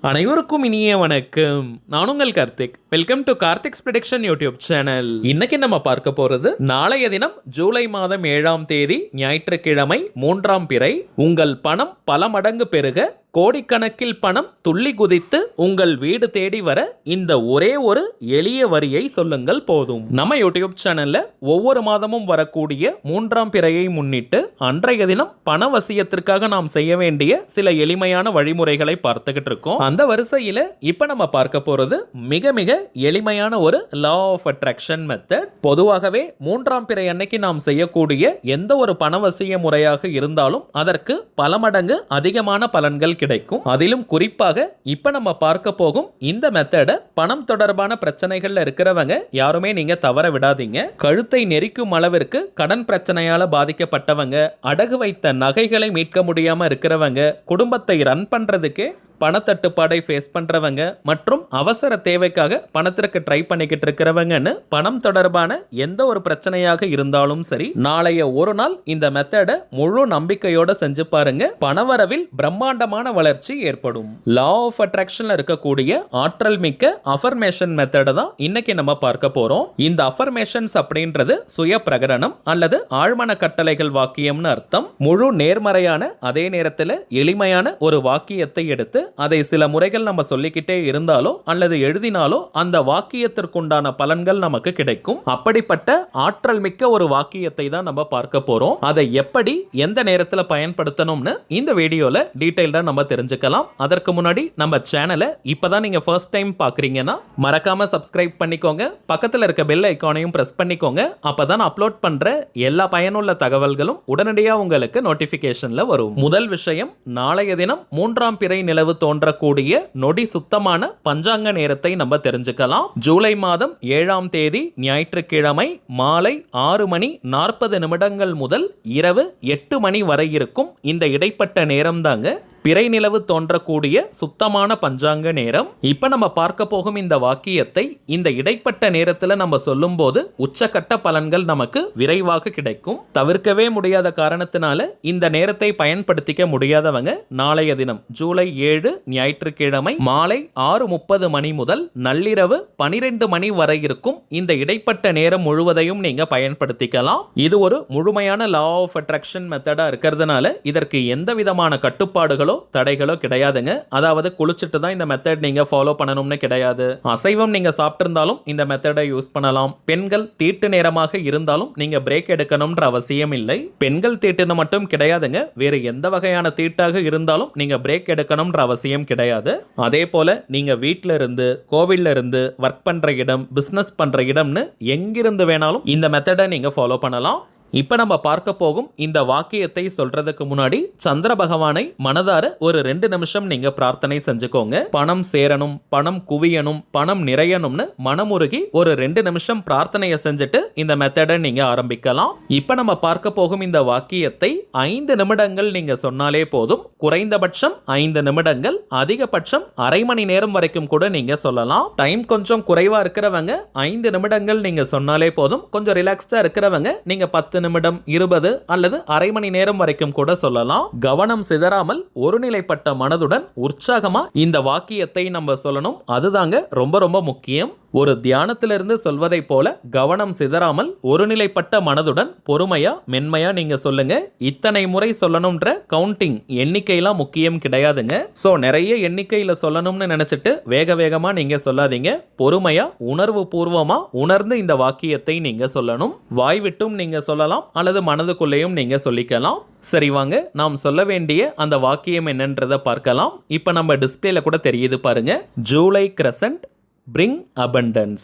அனைவருக்கும் இனிய வணக்கம். நான் உங்கள் Karthik. Welcome to Karthik's prediction YouTube channel. இன்னைக்கு நம்ம பார்க்க போறது நாளைய தினம் ஜூலை மாதம் 7ஆம் தேதி ஞாயிற்றுக்கிழமை 3ஆம் பிறை. உங்கள் பணம் பல மடங்கு பெருக, கோடிக்கணக்கில் பணம் துள்ளி குதித்து உங்கள் வீடு தேடி வர இந்த ஒரே ஒரு எளிய வரியை சொல்லுங்கள் போதும். நம்ம யூடியூப் சேனல்ல ஒவ்வொரு மாதமும் வரக்கூடிய 3ஆம் பிறையை முன்னிட்டு அன்றைய தினம் பணவசியத்திற்காக நாம் செய்ய வேண்டிய சில எளிமையான வழிமுறைகளை பார்த்துக்கிட்டு இருக்கோம். அந்த வரிசையில இப்ப நம்ம பார்க்க போறது மிக மிக எளிமையான ஒரு லா ஆஃப் அட்ராக்ஷன் மெத்தட். பொதுவாகவே 3ஆம் பிறை அன்னைக்கு நாம் செய்யக்கூடிய எந்த ஒரு பணவசிய முறையாக இருந்தாலும் அதற்கு பல மடங்கு அதிகமான பலன்கள் கிடைக்கும். அதிலும் குறிப்பாக இப்ப நம்ம பார்க்க போகும் இந்த மெத்தட பணம் தொடர்பான பிரச்சனைகள்ல இருக்கிறவங்க யாருமே நீங்க தவற விடாதீங்க. கழுத்தை நெரிக்கும் அளவிற்கு கடன் பிரச்சனையால பாதிக்கப்பட்டவங்க, அடகு வைத்த நகைகளை மீட்க முடியாம இருக்கிறவங்க, குடும்பத்தை ரன் பண்றதுக்கே பணத்தட்டுப்பாடை ஃபேஸ் பண்றவங்க மற்றும் அவசர தேவைக்காக பணத்திற்கு ட்ரை பண்ணிக்கிட்டு இருக்கிறவங்கன்னு பணம் தொடர்பான எந்த ஒரு பிரச்சனையாக இருந்தாலும் சரி, நாளைய ஒரு நாள் இந்த மெத்தட முழு நம்பிக்கையோட செஞ்சு பாருங்க. பணவரவில் பிரம்மாண்டமான வளர்ச்சி ஏற்படும். லா ஆஃப் அட்ராக்ஷன்ல இருக்கக்கூடிய ஆற்றல் மிக்க அஃபர்மேஷன் மெத்தட தான் இன்னைக்கு நம்ம பார்க்க போறோம். இந்த அஃபர்மேஷன்ஸ் அப்படின்றது சுய பிரகடனம் அல்லது ஆழ்மன கட்டளைகள் வாக்கியம்னு அர்த்தம். முழு நேர்மறையான அதே நேரத்தில் எளிமையான ஒரு வாக்கியத்தை எடுத்து அதை சில முறைகள் நம்ம சொல்லிக்கிட்டே இருந்தாலோ அல்லது எழுதினாலோ அந்த வாக்கியத்திற்குண்டான பலன்கள் நமக்கு கிடைக்கும். அப்படிப்பட்ட ஆற்றல் மிக்க ஒரு வாக்கியத்தை தான் நம்ம பார்க்க போறோம். அதை எப்படி எந்த நேரத்தில் பயன்படுத்தணும்னு இந்த வீடியோல டீடைல்டா நம்ம தெரிஞ்சுக்கலாம். அதற்கு முன்னாடி நம்ம சேனலை இப்பதான் நீங்க ஃபர்ஸ்ட் டைம் பாக்குறீங்கன்னா மறக்காம சப்ஸ்கிரைப் பண்ணிக்கோங்க. பக்கத்தில் இருக்க பெல் ஐகானையும் பிரஸ் பண்ணிக்கோங்க. அப்பதான் அப்லோட் பண்ற எல்லா பயனுள்ள தகவல்களும் உடனடியாக உங்களுக்கு நோட்டிபிகேஷன்ல வரும். முதல் விஷயம், நாளைய தினம் 3ஆம் பிறை நிலவு தோன்றக்கூடிய நொடி சுத்தமான பஞ்சாங்க நேரத்தை நம்ம தெரிஞ்சுக்கலாம். ஜூலை மாதம் 7ஆம் தேதி ஞாயிற்றுக்கிழமை மாலை 6:40 முதல் இரவு 8 வரை இருக்கும் இந்த இடைப்பட்ட நேரம் தாங்க பிறை நிலவு தோன்றக்கூடிய சுத்தமான பஞ்சாங்க நேரம். இப்ப நம்ம பார்க்க போகும் இந்த வாக்கியத்தை இந்த இடைப்பட்ட நேரத்தில் நம்ம சொல்லும் போது உச்சக்கட்ட பலன்கள் நமக்கு விரைவாக கிடைக்கும். தவிர்க்கவே முடியாத காரணத்தினால இந்த நேரத்தை பயன்படுத்திக்க முடியாதவங்க நாளைய தினம் ஜூலை 7 ஞாயிற்றுக்கிழமை மாலை 6:30 முதல் நள்ளிரவு 12 வரை இருக்கும் இந்த இடைப்பட்ட நேரம் முழுவதையும் நீங்க பயன்படுத்திக்கலாம். இது ஒரு முழுமையான லா ஆஃப் அட்ராக்ஷன் மெத்தடா இருக்கிறதுனால இதற்கு எந்த விதமான கட்டுப்பாடுகளும் தடைகளோ கிடையாதுங்க. அதாவது குளிச்சுட்டு தான் இந்த மெத்தட் நீங்க ஃபாலோ பண்ணணும்னு கிடையாது. அசைவம் நீங்க சாப்பிட்டிருந்தாலும் இந்த மெத்தடை யூஸ் பண்ணலாம். பெண்கள் தீட்டு நேரமாக இருந்தாலும் நீங்க பிரேக் எடுக்கணும்ன்ற அவசியம் இல்லை. பெண்கள் தீட்டுன்னு மட்டும் கிடையாதுங்க, வேறு எந்த வகையான தீட்டாக இருந்தாலும் நீங்க பிரேக் எடுக்கணும்ன்ற அவசியம் கிடையாது. அதே போல நீங்க வீட்டில இருந்து, கோவில்ல இருந்து, ஒர்க் பண்ற இடம், பிசினஸ் பண்ற இடம்னு எங்கிருந்து வேணாலும் இந்த மெத்தடை நீங்க ஃபாலோ பண்ணலாம். இப்ப நம்ம பார்க்க போகும் இந்த வாக்கியத்தை சொல்றதுக்கு முன்னாடி சந்திர பகவானை மனதார ஒரு 2 நிமிஷம் நீங்க பிரார்த்தனை செஞ்சுக்கோங்க. பணம் சேரணும், பணம் குவியணும், பணம் நிறையணும்னு மனமுருகி ஒரு 2 நிமிஷம் பிரார்த்தனையை செஞ்சுட்டு இந்த மெத்தடை நீங்க ஆரம்பிக்கலாம். இப்ப நம்ம பார்க்க போகும் இந்த வாக்கியத்தை 5 நிமிடங்கள் நீங்க சொன்னாலே போதும். குறைந்தபட்சம் 5 நிமிடங்கள், அதிகபட்சம் அரை மணி நேரம் வரைக்கும் கூட நீங்க சொல்லலாம். டைம் கொஞ்சம் குறைவா இருக்கிறவங்க 5 நிமிடங்கள் நீங்க சொன்னாலே போதும். கொஞ்சம் ரிலாக்ஸ்டா இருக்கிறவங்க நீங்க 10 நிமிடம், 20 அல்லது அரை மணி நேரம் வரைக்கும் கூட சொல்லலாம். கவனம் சிதறாமல் ஒருநிலைப்பட்ட மனதுடன் உற்சாகமா இந்த வாக்கியத்தை நம்ம சொல்லணும். அதுதாங்க ரொம்ப ரொம்ப முக்கியம். ஒரு தியானத்திலிருந்து சொல்வதை போல கவனம் சிதறாமல் ஒருநிலைப்பட்ட மனதுடன் பொறுமையா மென்மையா நீங்க சொல்லுங்க. இத்தனை முறை சொல்லணும்ன்ற கவுண்டிங் எண்ணிக்கையெல்லாம் முக்கியம் கிடையாதுங்க. சோ நிறைய எண்ணிக்கையில சொல்லணும்னு நினைச்சிட்டு வேக வேகமா நீங்க சொல்லாதீங்க. பொறுமையா உணர்வு பூர்வமா உணர்ந்து இந்த வாக்கியத்தை நீங்க சொல்லணும். வாய் விட்டும் நீங்க சொல்லலாம் அல்லது மனதுக்குள்ளேயும் நீங்க சொல்லிக்கலாம். சரி, வாங்க நாம் சொல்ல வேண்டிய அந்த வாக்கியம் என்னன்றதை பார்க்கலாம். இப்ப நம்ம டிஸ்பிளேல கூட தெரியுது பாருங்க. July crescent bring abundance.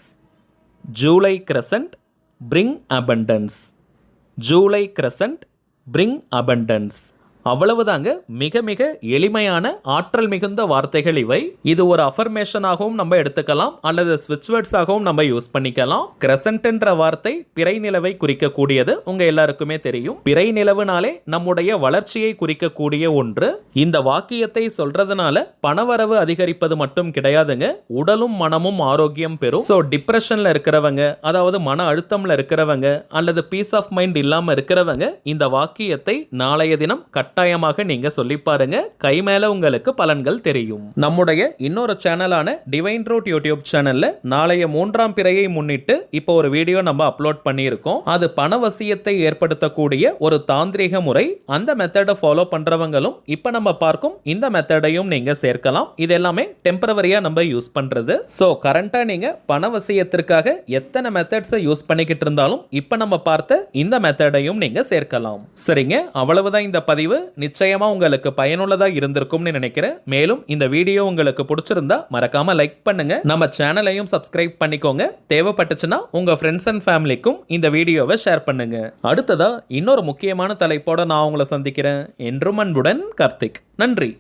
July crescent bring abundance. July crescent bring abundance. அவ்வளவுதாங்க. மிக மிக எளிமையான ஆற்றல் மிகுந்த வார்த்தைகள் இவை. இது ஒரு அஃபர்மேஷனாகவும் நம்ம எடுத்துக்கலாம் அல்லது ஸ்விட்ச் வேர்ட்ஸாகவும் நம்ம யூஸ் பண்ணிக்கலாம். கிரசன்ட் என்ற வார்த்தை பிறை நிலவை குறிக்கக்கூடியது உங்க எல்லாருக்குமே தெரியும். பிறை நிலவுனாலே நம்முடைய வளர்ச்சியை குறிக்கக்கூடிய ஒன்று. இந்த வாக்கியத்தை சொல்றதுனால பணவரவு அதிகரிப்பது மட்டும் கிடையாதுங்க, உடலும் மனமும் ஆரோக்கியம் பெறும். ஸோ டிப்ரெஷன்ல இருக்கிறவங்க, அதாவது மன அழுத்தம்ல இருக்கிறவங்க அல்லது பீஸ் ஆஃப் மைண்ட் இல்லாம இருக்கிறவங்க இந்த வாக்கியத்தை நாளைய தினம் கட்ட கட்டாயமாக நீங்க சொல்லி பாருங்க. கை மேல உங்களுக்கு பலன்கள் தெரியும். நம்முடைய இன்னொரு சேனலான டிவைன் ரூட் யூடியூப் சேனல்ல நாளைய 3ஆம் பிறையை முன்னிட்டு இப்போ ஒரு வீடியோ நம்ம அப்லோட் பண்ணியிருக்கோம். அது பணவசியத்தை ஏற்படுத்தக்கூடிய ஒரு தாந்திரிக முறை. அந்த மெத்தடை ஃபாலோ பண்றவங்களும் இப்ப நம்ம பார்க்கும் இந்த மெத்தடையும் நீங்க சேர்க்கலாம். இது எல்லாமே டெம்பரவரியா நம்ம யூஸ் பண்றது. சோ கரண்டா நீங்க பணவசியத்திற்காக எத்தனை மெத்தட்ஸை யூஸ் பண்ணிக்கிட்டு இருந்தாலும் இப்ப நம்ம பார்த்த இந்த மெத்தடையும் நீங்க சேர்க்கலாம். சரிங்க, அவ்வளவுதான் இந்த பதிவு. நிச்சயமா உங்களுக்கு பயனுள்ளதா இருந்திருக்கும்னு நினைக்கிறேன். மேலும் இந்த வீடியோ உங்களுக்கு பிடிச்சிருந்தா மறக்காம லைக் பண்ணுங்க. நம்ம சேனலையும் சப்ஸ்கிரைப் பண்ணிக்கோங்க. தேவைப்பட்டுச்சுன்னா உங்க ஃப்ரெண்ட்ஸ் அண்ட் ஃபேமிலிக்கும் இந்த வீடியோவை ஷேர் பண்ணுங்க. அடுத்ததா இன்னொரு முக்கியமான தலைப்போட நான் உங்களை சந்திக்கிறேன். என்றும் அன்புடன் கார்த்திக். நன்றி.